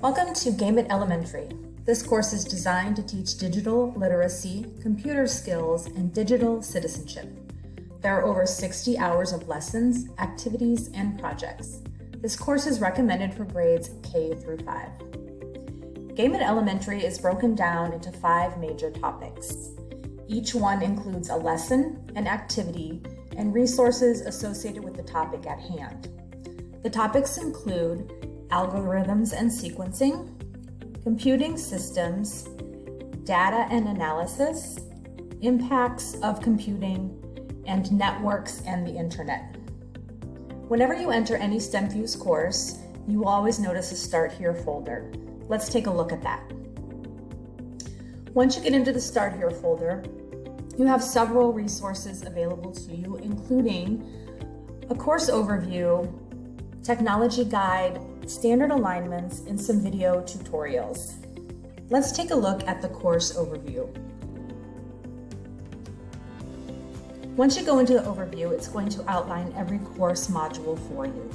Welcome to Game It Elementary. This course is designed to teach digital literacy, computer skills, and digital citizenship. There are over 60 hours of lessons, activities, and projects. This course is recommended for grades K through 5. Game It Elementary is broken down into 5 major topics. Each one includes a lesson, an activity, and resources associated with the topic at hand. The topics include algorithms and sequencing, computing systems, data and analysis, impacts of computing, and networks and the internet. Whenever you enter any STEMFuse course, you will always notice a Start Here folder. Let's take a look at that. Once you get into the Start Here folder, you have several resources available to you, including a course overview, technology guide, standard alignments, and some video tutorials. Let's take a look at the course overview. Once you go into the overview, it's going to outline every course module for you.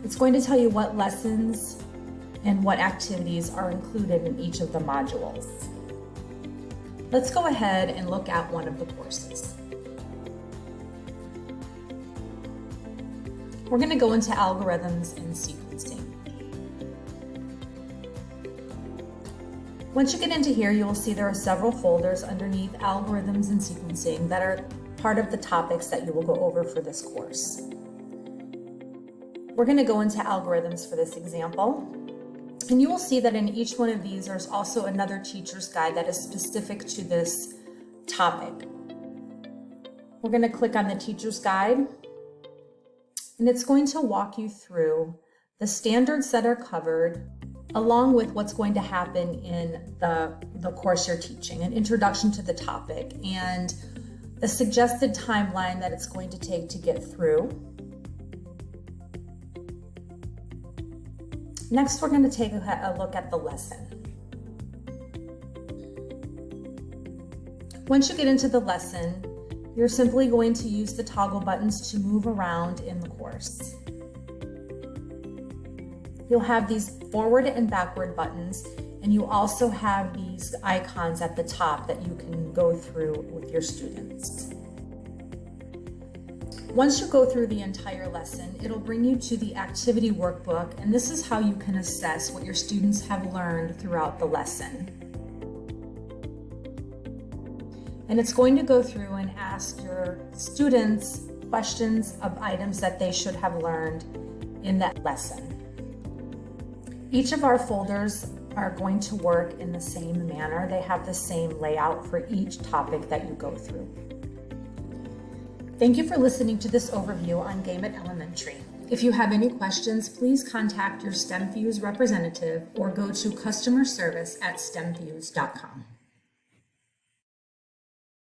It's going to tell you what lessons and what activities are included in each of the modules. Let's go ahead and look at one of the courses. We're going to go into algorithms and sequencing. Once you get into here, you will see there are several folders underneath algorithms and sequencing that are part of the topics that you will go over for this course. We're going to go into algorithms for this example, and you will see that in each one of these there's also another teacher's guide that is specific to this topic. We're going to click on the teacher's guide, and it's going to walk you through the standards that are covered along with what's going to happen in the course you're teaching, an introduction to the topic, and the suggested timeline that it's going to take to get through. Next, we're going to take a look at the lesson. Once you get into the lesson, you're simply going to use the toggle buttons to move around in the course. You'll have these forward and backward buttons, and you also have these icons at the top that you can go through with your students. Once you go through the entire lesson, it'll bring you to the activity workbook, and this is how you can assess what your students have learned throughout the lesson. And it's going to go through and ask your students questions of items that they should have learned in that lesson. Each of our folders are going to work in the same manner. They have the same layout for each topic that you go through. Thank you for listening to this overview on Game It Elementary. If you have any questions, please contact your STEMFuse representative or go to customer service@stemfuse.com.